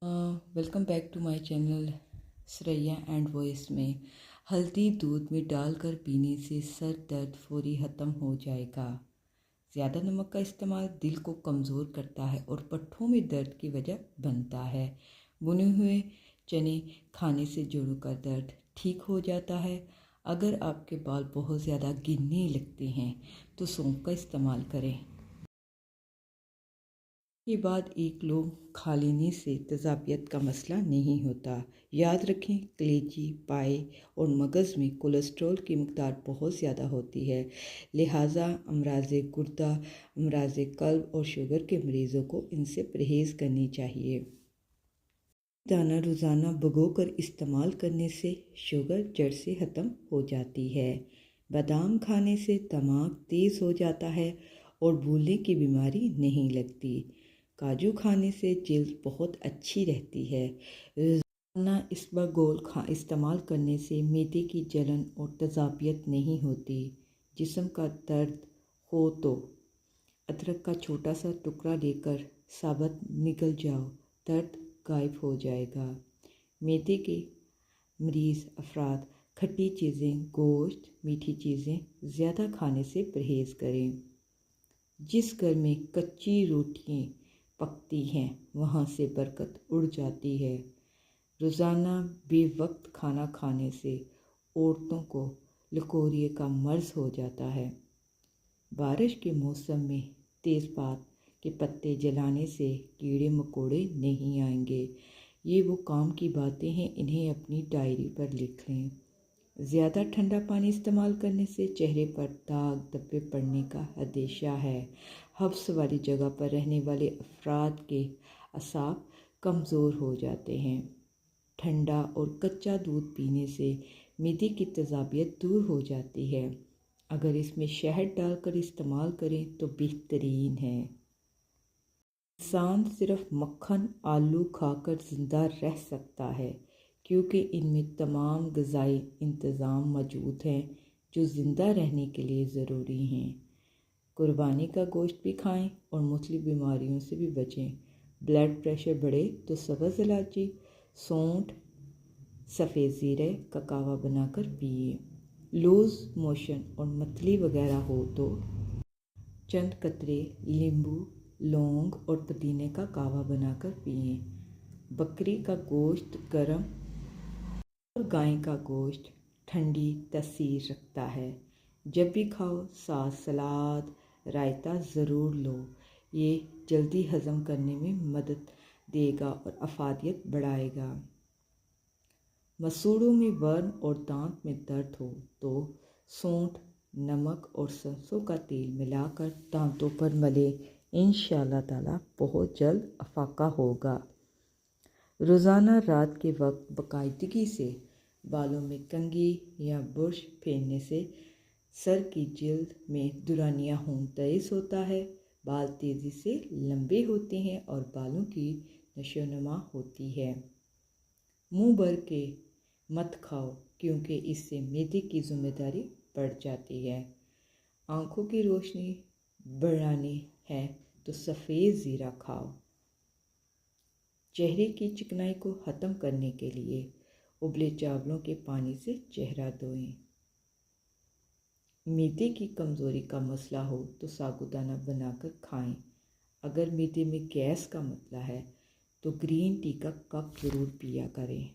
Welcome back to my channel Shreya and voice में। हल्दी दूध में डालकर पीने से सर दर्द फौरी ख़त्म हो जाएगा। ज़्यादा नमक का इस्तेमाल दिल को कमज़ोर करता है और पट्ठों में दर्द की वजह बनता है। भुने हुए चने खाने से जोड़ों का दर्द ठीक हो जाता है। अगर आपके बाल बहुत ज़्यादा गिरने लगते हैं तो सौंफ का इस्तेमाल करें। के बाद एक लौंग खा लेने से तेज़ाबियत का मसला नहीं होता। याद रखें, कलेजी, पाए और मगज़ में कोलेस्ट्रॉल की मकदार बहुत ज़्यादा होती है, लिहाजा अमराज़ गुर्दा, अमराज़ कल्ब और शुगर के मरीज़ों को इनसे परहेज़ करनी चाहिए। दाना रोज़ाना भिगोकर इस्तेमाल करने से शुगर जड़ से ख़त्म हो जाती है। बादाम खाने से दिमाग तेज़ हो जाता है और भूलने की बीमारी नहीं लगती। काजू खाने से जल्द बहुत अच्छी रहती है। रोज़ाना इसबगोल इस्तेमाल करने से मैदे की जलन और तेज़ाबियत नहीं होती। जिस्म का दर्द हो तो अदरक का छोटा सा टुकड़ा लेकर साबुत निगल जाओ, दर्द गायब हो जाएगा। मैदे के मरीज़ अफराद खट्टी चीज़ें, गोश्त, मीठी चीज़ें ज़्यादा खाने से परहेज़ करें। जिस घर में कच्ची रोटियाँ पकती हैं वहाँ से बरकत उड़ जाती है। रोज़ाना बेवक्त खाना खाने से औरतों को लकोरिए का मर्ज़ हो जाता है। बारिश के मौसम में तेज़पात के पत्ते जलाने से कीड़े मकोड़े नहीं आएंगे। ये वो काम की बातें हैं, इन्हें अपनी डायरी पर लिख लें। ज़्यादा ठंडा पानी इस्तेमाल करने से चेहरे पर दाग धब्बे पड़ने का अंदेशा है। हब्स वाली जगह पर रहने वाले अफराद के असाब कमज़ोर हो जाते हैं। ठंडा और कच्चा दूध पीने से मैदे की तेज़ाबियत दूर हो जाती है। अगर इसमें शहद डालकर इस्तेमाल करें तो बेहतरीन है। इंसान सिर्फ मक्खन आलू खाकर ज़िंदा रह सकता है, क्योंकि इनमें तमाम ग़िज़ाई इंतज़ाम मौजूद हैं जो ज़िंदा रहने के लिए ज़रूरी हैं। कुर्बानी का गोश्त भी खाएं और मुख्तलिफ बीमारियों से भी बचें। ब्लड प्रेशर बढ़े तो सब्ज़ इलायची, सौंठ, सफ़ेद ज़ीरे का कावा बनाकर पिए। लूज़ मोशन और मतली वगैरह हो तो चंद कतरे नींबू, लौंग और पुदीने का कावा बनाकर पिए। बकरी का गोश्त गर्म और गाय का गोश्त ठंडी तासीर रखता है। जब भी खाओ साथ सलाद, रायता ज़रूर लो। ये जल्दी हज़म करने में मदद देगा और अफादियत बढ़ाएगा। मसूड़ों में वर्म और दांत में दर्द हो तो सौंठ, नमक और सरसों का तेल मिलाकर दांतों पर मले, इंशाअल्लाह ताला बहुत जल्द अफाका होगा। रोज़ाना रात के वक्त बाकायदगी से बालों में कंघी या बुर्श फेरने से सर की जिल्द में दुरानिया खून तेज़ होता है, बाल तेज़ी से लंबे होते हैं और बालों की नशोनुमा होती है। मुंह भर के मत खाओ, क्योंकि इससे मैदे की जिम्मेदारी बढ़ जाती है। आँखों की रोशनी बढ़ानी है तो सफ़ेद ज़ीरा खाओ। चेहरे की चिकनाई को ख़त्म करने के लिए उबले चावलों के पानी से चेहरा धोएं। मैदे की कमज़ोरी का मसला हो तो साबूदाना बनाकर खाएं। अगर मैदे में गैस का मसला है तो ग्रीन टी का कप ज़रूर पिया करें।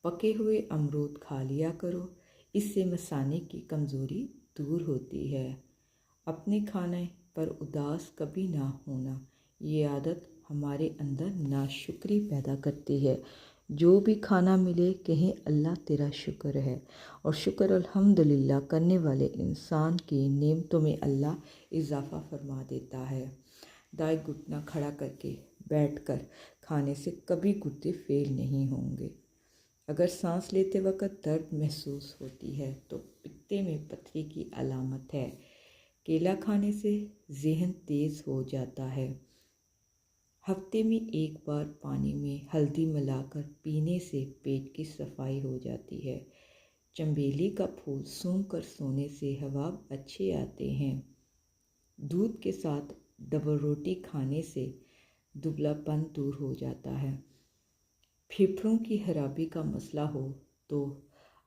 पके हुए अमरूद खा लिया करो, इससे मसाने की कमज़ोरी दूर होती है। अपने खाने पर उदास कभी ना होना, ये आदत हमारे अंदर नाशुक्री पैदा करती है। जो भी खाना मिले कहें अल्लाह तेरा शुक्र है, और शुक्र अल्हम्दुलिल्लाह करने वाले इंसान की नेमतों में अल्लाह इजाफ़ा फरमा देता है। दाएं घुटना खड़ा करके बैठकर खाने से कभी गुर्दे फेल नहीं होंगे। अगर सांस लेते वक्त दर्द महसूस होती है तो पित्ते में पथरी की अलामत है। केला खाने से जहन तेज़ हो जाता है। हफ्ते में एक बार पानी में हल्दी मिलाकर पीने से पेट की सफाई हो जाती है। चंबेली का फूल सूंघकर सोने से हवाब अच्छे आते हैं। दूध के साथ डबल रोटी खाने से दुबलापन दूर हो जाता है। फेफड़ों की खराबी का मसला हो तो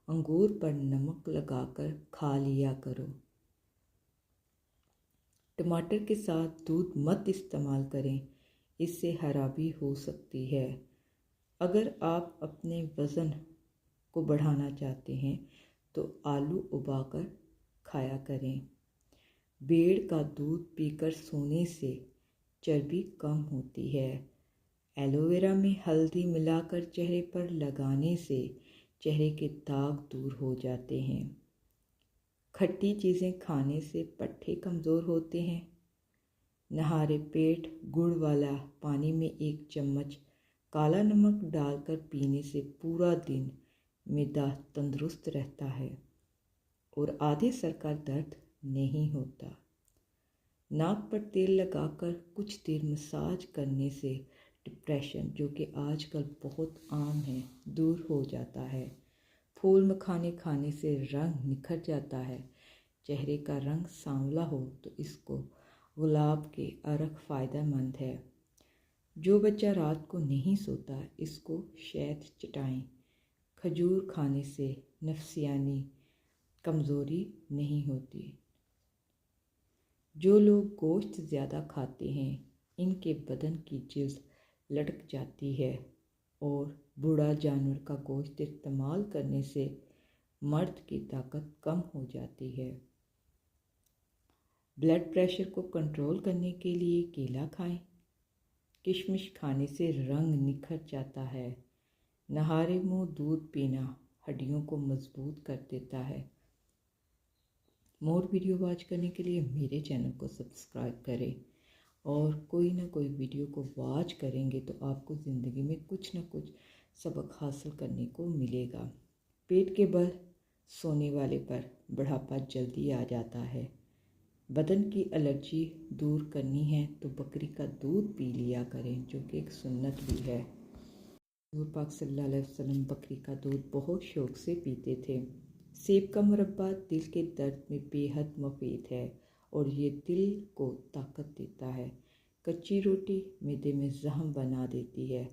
अंगूर पर नमक लगाकर खा लिया करो। टमाटर के साथ दूध मत इस्तेमाल करें, इससे खराबी हो सकती है। अगर आप अपने वज़न को बढ़ाना चाहते हैं तो आलू उबाकर खाया करें। भेड़ का दूध पीकर सोने से चर्बी कम होती है। एलोवेरा में हल्दी मिलाकर चेहरे पर लगाने से चेहरे के दाग दूर हो जाते हैं। खट्टी चीज़ें खाने से पट्टे कमज़ोर होते हैं। नहारे पेट गुड़ वाला पानी में 1 चम्मच काला नमक डालकर पीने से पूरा दिन मैदा तंदुरुस्त रहता है और आधे सर का दर्द नहीं होता। नाक पर तेल लगाकर कुछ देर मसाज करने से डिप्रेशन, जो कि आजकल बहुत आम है, दूर हो जाता है। फूल मखाने खाने से रंग निखर जाता है। चेहरे का रंग सांवला हो तो इसको गुलाब के अर्क फ़ायदेमंद है। जो बच्चा रात को नहीं सोता इसको शहद चटाएं। खजूर खाने से नफसियानी कमज़ोरी नहीं होती। जो लोग गोश्त ज़्यादा खाते हैं इनके बदन की जिल्द लटक जाती है और बूढ़ा जानवर का गोश्त इस्तेमाल करने से मर्द की ताकत कम हो जाती है। ब्लड प्रेशर को कंट्रोल करने के लिए केला खाएं। किशमिश खाने से रंग निखर जाता है। नहारे मुंह दूध पीना हड्डियों को मजबूत कर देता है। मोर वीडियो वॉच करने के लिए मेरे चैनल को सब्सक्राइब करें और कोई ना कोई वीडियो को वॉच करेंगे तो आपको ज़िंदगी में कुछ ना कुछ सबक हासिल करने को मिलेगा। पेट के बल सोने वाले पर बुढ़ापा जल्दी आ जाता है। बदन की एलर्जी दूर करनी है तो बकरी का दूध पी लिया करें, जो कि एक सुन्नत भी है। हुज़ूर पाक सल्लल्लाहु अलैहि वसल्लम बकरी का दूध बहुत शौक़ से पीते थे। सेब का मुरब्बा दिल के दर्द में बेहद मुफीद है और ये दिल को ताकत देता है। कच्ची रोटी मैदे में जहम बना देती है।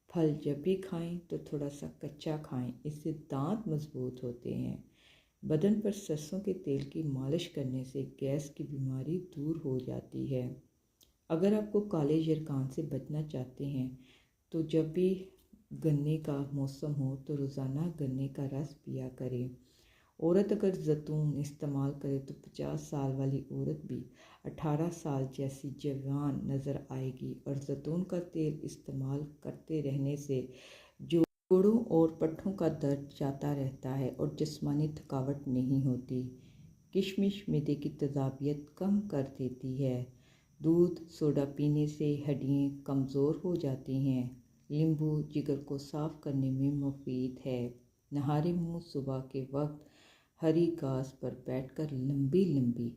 फल जब भी खाएं तो थोड़ा सा कच्चा खाएं, इससे दांत मजबूत होते हैं। बदन पर सरसों के तेल की मालिश करने से गैस की बीमारी दूर हो जाती है। अगर आपको काले यरकान से बचना चाहते हैं तो जब भी गन्ने का मौसम हो तो रोज़ाना गन्ने का रस पिया करें। औरत अगर जैतून इस्तेमाल करे तो 50 साल वाली औरत भी 18 साल जैसी जवान नज़र आएगी। और जैतून का तेल इस्तेमाल करते रहने से जोड़ों और पट्ठों का दर्द जाता रहता है और जिस्मानी थकावट नहीं होती। किशमिश मैदे की तेज़ाबियत कम कर देती है। दूध सोडा पीने से हड्डियाँ कमज़ोर हो जाती हैं। नींबू जिगर को साफ़ करने में मुफीद है। नहारे मुँह सुबह के वक्त हरी घास पर बैठकर लंबी लंबी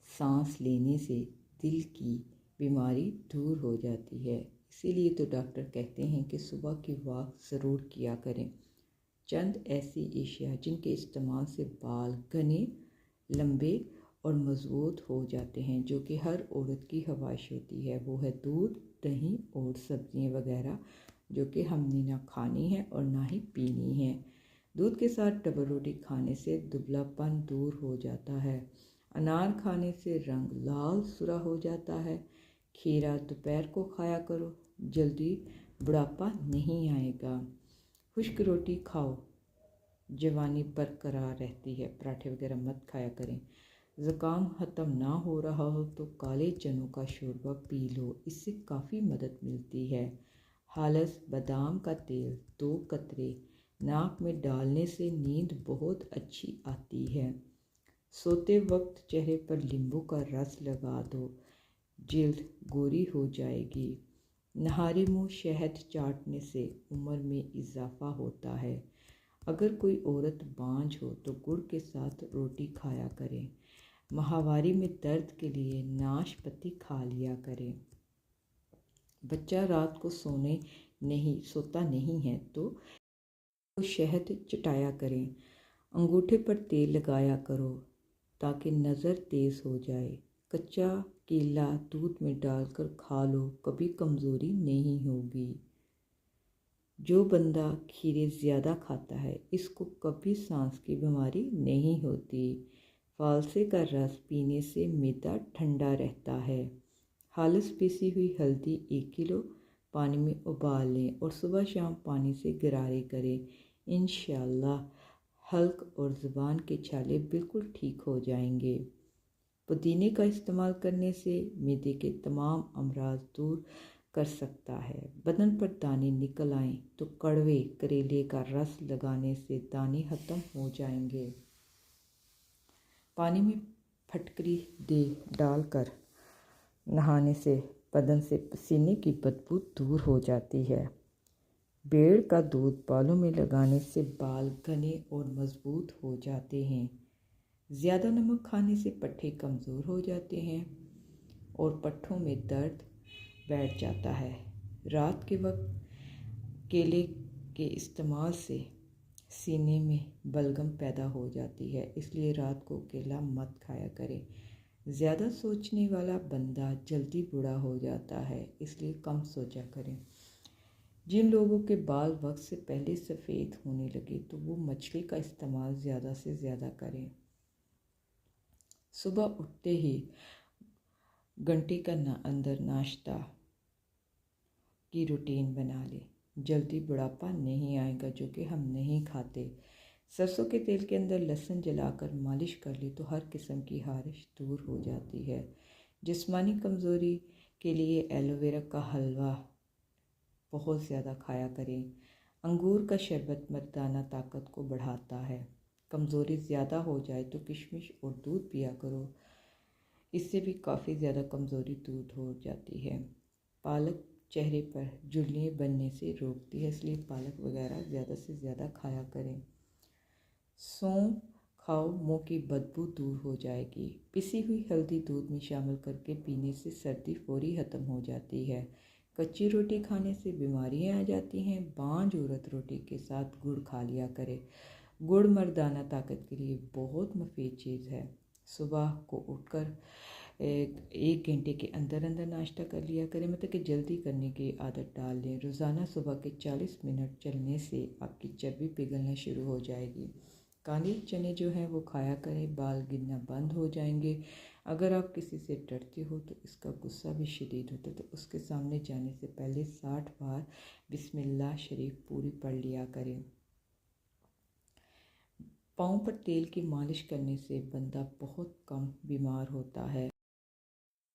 सांस लेने से दिल की बीमारी दूर हो जाती है। इसीलिए तो डॉक्टर कहते हैं कि सुबह की वॉक ज़रूर किया करें। चंद ऐसी एशिया जिनके इस्तेमाल से बाल घने, लंबे और मजबूत हो जाते हैं, जो कि हर औरत की ख्वाहिश होती है, वो है दूध, दही और सब्जियां वगैरह, जो कि हमने ना खानी है और ना ही पीनी है। दूध के साथ डबल रोटी खाने से दुबलापन दूर हो जाता है। अनार खाने से रंग लाल सुरा हो जाता है। खीरा दोपहर को खाया करो, जल्दी बुढ़ापा नहीं आएगा। खुश्क रोटी खाओ, जवानी बरकरार रहती है। पराठे वगैरह मत खाया करें। ज़ुकाम ख़त्म ना हो रहा हो तो काले चनों का शोरबा पी लो, इससे काफ़ी मदद मिलती है। हालस बादाम का तेल 2 कतरे नाक में डालने से नींद बहुत अच्छी आती है। सोते वक्त चेहरे पर नींबू का रस लगा दो, जिल्द गोरी हो जाएगी। नहारे मुँह शहद चाटने से उम्र में इजाफा होता है। अगर कोई औरत बांझ हो तो गुड़ के साथ रोटी खाया करें। माहवारी में दर्द के लिए नाशपाती खा लिया करें। बच्चा रात को सोता नहीं है तो शहद चटाया करें। अंगूठे पर तेल लगाया करो ताकि नज़र तेज़ हो जाए। कच्चा केला दूध में डालकर खा लो, कभी कमज़ोरी नहीं होगी। जो बंदा खीरे ज़्यादा खाता है इसको कभी सांस की बीमारी नहीं होती। फालसे का रस पीने से मैदा ठंडा रहता है। हालस पीसी हुई हल्दी 1 किलो पानी में उबाल लें और सुबह शाम पानी से गरारे करें। इंशाअल्लाह हल्क और ज़ुबान के छाले बिल्कुल ठीक हो जाएंगे। पुदीने का इस्तेमाल करने से मैदे के तमाम अमराज दूर कर सकता है। बदन पर दाने निकल आएँ तो कड़वे करेले का रस लगाने से दाने ख़त्म हो जाएंगे। पानी में फटकरी दे डालकर नहाने से बदन से पसीने की बदबू दूर हो जाती है। भेड़ का दूध बालों में लगाने से बाल घने और मजबूत हो जाते हैं। ज़्यादा नमक खाने से पट्टे कमज़ोर हो जाते हैं और पट्ठों में दर्द बैठ जाता है। रात के वक्त केले के इस्तेमाल से सीने में बलगम पैदा हो जाती है, इसलिए रात को केला मत खाया करें। ज़्यादा सोचने वाला बंदा जल्दी बूढ़ा हो जाता है, इसलिए कम सोचा करें। जिन लोगों के बाल वक्त से पहले सफ़ेद होने लगे तो वो मछली का इस्तेमाल ज़्यादा से ज़्यादा करें। सुबह उठते ही घंटे का अंदर नाश्ता की रूटीन बना लें। जल्दी बुढ़ापा नहीं आएगा, जो कि हम नहीं खाते। सरसों के तेल के अंदर लहसुन जलाकर मालिश कर ले तो हर किस्म की खारिश दूर हो जाती है। जिस्मानी कमज़ोरी के लिए एलोवेरा का हलवा बहुत ज़्यादा खाया करें। अंगूर का शरबत मर्दाना ताकत को बढ़ाता है। कमज़ोरी ज़्यादा हो जाए तो किशमिश और दूध पिया करो, इससे भी काफ़ी ज़्यादा कमज़ोरी दूर हो जाती है। पालक चेहरे पर झुर्रियाँ बनने से रोकती है, इसलिए पालक वगैरह ज़्यादा से ज़्यादा खाया करें। सौंफ खाओ, मुँह की बदबू दूर हो जाएगी। पिसी हुई हल्दी दूध में शामिल करके पीने से सर्दी फौरी ख़त्म हो जाती है। कच्ची रोटी खाने से बीमारियां आ जाती हैं। बांझ औरत रोटी के साथ गुड़ खा लिया करे। गुड़ मर्दाना ताकत के लिए बहुत मुफीद चीज़ है। सुबह को उठकर 1 घंटे के अंदर अंदर नाश्ता कर लिया करें, मतलब कि जल्दी करने की आदत डाल लें। रोज़ाना सुबह के 40 मिनट चलने से आपकी चर्बी पिघलना शुरू हो जाएगी। काले चने जो हैं वो खाया करें, बाल गिरना बंद हो जाएंगे। अगर आप किसी से डरते हो तो इसका गुस्सा भी शदीद होता है, तो उसके सामने जाने से पहले 60 बार बिस्मिल्लाह शरीफ पूरी पढ़ लिया करें। पाँव पर तेल की मालिश करने से बंदा बहुत कम बीमार होता है।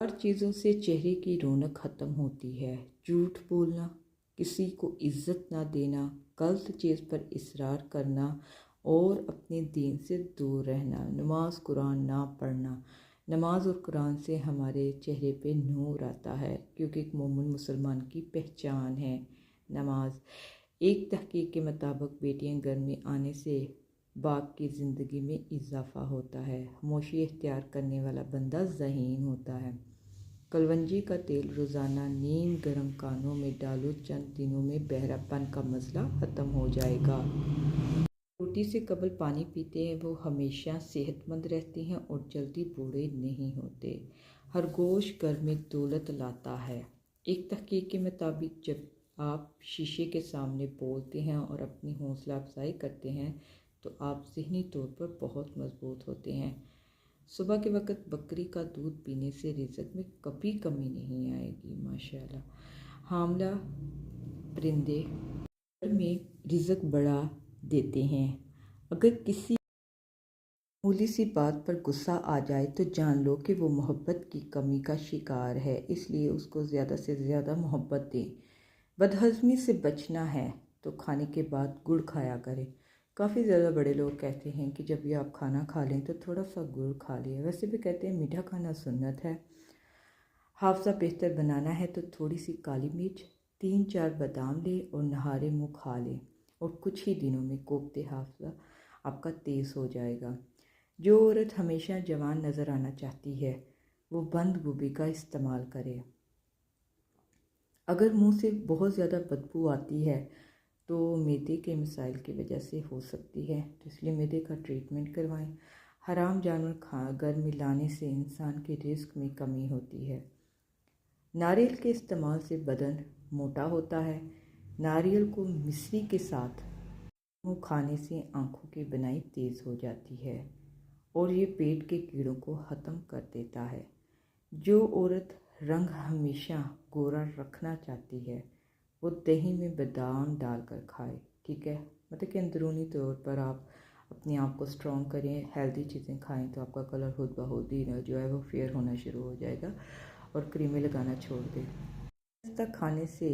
हर चीज़ों से चेहरे की रौनक ख़त्म होती है। झूठ बोलना, किसी को इज्जत ना देना, गलत चीज़ पर इसरार करना और अपने दीन से दूर रहना, नमाज कुरान ना पढ़ना। नमाज और कुरान से हमारे चेहरे पे नूर आता है, क्योंकि एक मोमिन मुसलमान की पहचान है नमाज। एक तहकीक के मुताबिक बेटियां घर में आने से बाप की ज़िंदगी में इजाफ़ा होता है। खामोशी इख्तियार करने वाला बंदा ज़हीन होता है। कलवंजी का तेल रोज़ाना नीम गर्म कानों में डालो, चंद दिनों में बहरापन का मसला ख़त्म हो जाएगा। रोटी से कबल पानी पीते हैं वो हमेशा सेहतमंद रहते हैं और जल्दी बूढ़े नहीं होते। खरगोश घर में दौलत लाता है। एक तहकीक के मुताबिक जब आप शीशे के सामने बोलते हैं और अपनी हौसला अफजाई करते हैं तो आप ज़हनी तौर पर बहुत मजबूत होते हैं। सुबह के वक्त बकरी का दूध पीने से रिज़्क में कभी कमी नहीं आएगी माशाल्लाह। हामला परिंदे घर में रिज़्क बढ़ा देते हैं। अगर किसी मामूली सी बात पर गुस्सा आ जाए तो जान लो कि वो मोहब्बत की कमी का शिकार है, इसलिए उसको ज़्यादा से ज़्यादा मोहब्बत दें। बदहज़मी से बचना है तो खाने के बाद गुड़ खाया करें। काफ़ी ज़्यादा बड़े लोग कहते हैं कि जब भी आप खाना खा लें तो थोड़ा सा गुड़ खा लें। वैसे भी कहते हैं मीठा खाना सुन्नत है। हाफ़ज़ा बेहतर बनाना है तो थोड़ी सी काली मिर्च, 3-4 बादाम लें और नहारे मुँह खा लें और कुछ ही दिनों में कोफ्ते हाफ़ज़ा आपका तेज़ हो जाएगा। जो औरत हमेशा जवान नज़र आना चाहती है वो बंद गोभी का इस्तेमाल करे। अगर मुंह से बहुत ज़्यादा बदबू आती है तो मैदे के मसाइल की वजह से हो सकती है, तो इसलिए मैदे का ट्रीटमेंट करवाएं। हराम जानवर घर में लाने से इंसान के रिस्क में कमी होती है। नारियल के इस्तेमाल से बदन मोटा होता है। नारियल को मिश्री के साथ मुँह खाने से आँखों की बनाई तेज़ हो जाती है और ये पेट के कीड़ों को ख़त्म कर देता है। जो औरत रंग हमेशा गोरा रखना चाहती है वो दही में बादाम डालकर खाए, ठीक है। मतलब कि अंदरूनी तौर पर आप अपने आप को स्ट्रॉन्ग करें, हेल्दी चीज़ें खाएं तो आपका कलर खुद ब खुद ही जो है वो फेयर होना शुरू हो जाएगा और क्रीमें लगाना छोड़ दें। ऐसा खाने से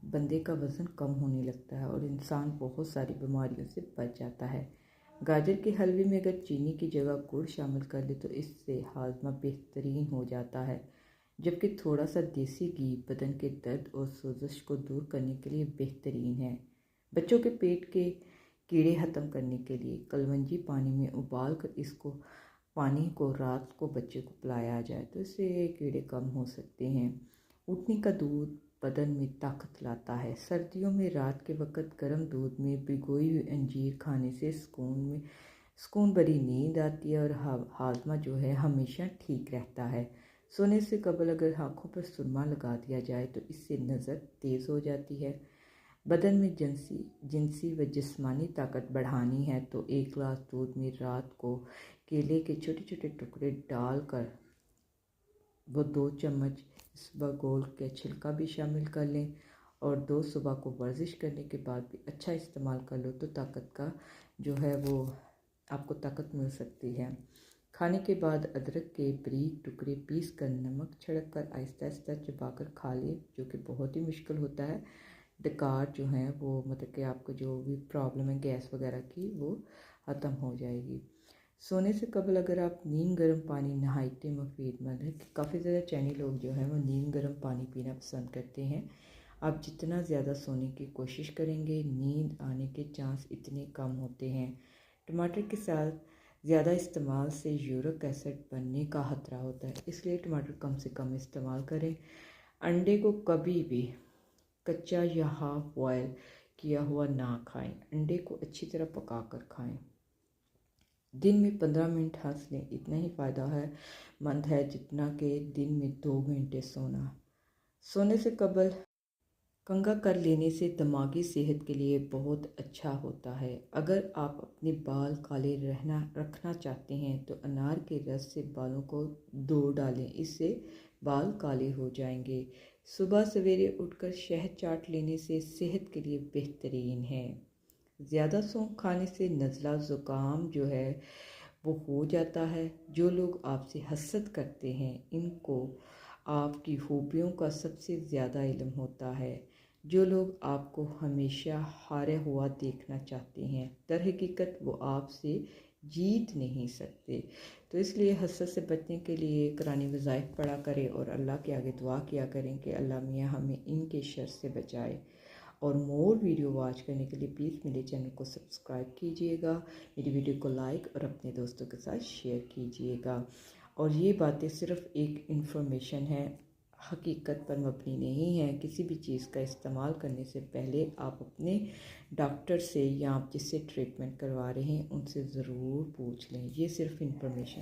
बंदे का वज़न कम होने लगता है और इंसान बहुत सारी बीमारियों से बच जाता है। गाजर के हलवे में अगर चीनी की जगह गुड़ शामिल कर ले तो इससे हाजमा बेहतरीन हो जाता है, जबकि थोड़ा सा देसी घी बदन के दर्द और सोजिश को दूर करने के लिए बेहतरीन है। बच्चों के पेट के कीड़े ख़त्म करने के लिए कलवंजी पानी में उबाल कर इसको पानी को रात को बच्चे को पिलाया जाए तो इससे कीड़े कम हो सकते हैं। ऊँटनी का दूध बदन में ताकत लाता है। सर्दियों में रात के वक्त गर्म दूध में भिगोई हुई अंजीर खाने से सुकून भरी नींद आती है और हाजमा जो है हमेशा ठीक रहता है। सोने से कबल अगर आँखों पर सुरमा लगा दिया जाए तो इससे नज़र तेज़ हो जाती है। बदन में जिनसी व जिस्मानी ताकत बढ़ानी है तो 1 गिलास दूध में रात को केले के छोटे छोटे टुकड़े डालकर वो 2 चम्मच सुबह गोल के छिलका भी शामिल कर लें और 2 सुबह को वर्जिश करने के बाद भी अच्छा इस्तेमाल कर लो तो ताकत का जो है वो आपको ताकत मिल सकती है। खाने के बाद अदरक के बारीक टुकड़े पीस कर नमक छिड़क कर आहिस्ता आहिस्ता चबाकर खा लें, जो कि बहुत ही मुश्किल होता है। डकार जो है वो मतलब कि आपको जो भी प्रॉब्लम है गैस वगैरह की वो ख़त्म हो जाएगी। सोने से कबल अगर आप नीम गर्म पानी नहाते मुफीदमंद है। काफ़ी ज़्यादा चैनी लोग जो हैं वो नीम गर्म पानी पीना पसंद करते हैं। आप जितना ज़्यादा सोने की कोशिश करेंगे नींद आने के चांस इतने कम होते हैं। टमाटर के साथ ज़्यादा इस्तेमाल से यूरिक एसिड बनने का ख़तरा होता है, इसलिए टमाटर कम से कम इस्तेमाल करें। अंडे को कभी भी कच्चा या हाफ बॉयल किया हुआ ना खाएं। अंडे को अच्छी तरह पका कर खाएं। दिन में 15 मिनट हंस लें, इतना ही फ़ायदा है मंद है जितना कि दिन में 2 घंटे सोना। सोने से कबल कंघा कर लेने से दिमागी सेहत के लिए बहुत अच्छा होता है। अगर आप अपने बाल काले रखना चाहते हैं तो अनार के रस से बालों को धो डालें, इससे बाल काले हो जाएंगे। सुबह सवेरे उठकर शहद चाट लेने से सेहत के लिए बेहतरीन है। ज़्यादा सौंफ खाने से नज़ला ज़ुकाम जो है वो हो जाता है। जो लोग आपसे हसद करते हैं इनको आपकी खूबियों का सबसे ज़्यादा इल्म होता है। जो लोग आपको हमेशा हारे हुआ देखना चाहते हैं दर हकीकत वो आपसे जीत नहीं सकते। तो इसलिए हसद से बचने के लिए कुरानी वज़ाइफ पढ़ा करें और अल्लाह के आगे दुआ किया करें कि अल्लाह मियाँ हमें इनके शर से बचाए। और मोर वीडियो वॉच करने के लिए प्लीज़ मेरे चैनल को सब्सक्राइब कीजिएगा, मेरी वीडियो को लाइक और अपने दोस्तों के साथ शेयर कीजिएगा। और ये बातें सिर्फ एक इन्फॉर्मेशन है, हकीकत पर मबनी नहीं है। किसी भी चीज़ का इस्तेमाल करने से पहले आप अपने डॉक्टर से या आप जिससे ट्रीटमेंट करवा रहे हैं उनसे ज़रूर पूछ लें। ये सिर्फ इन्फॉर्मेशन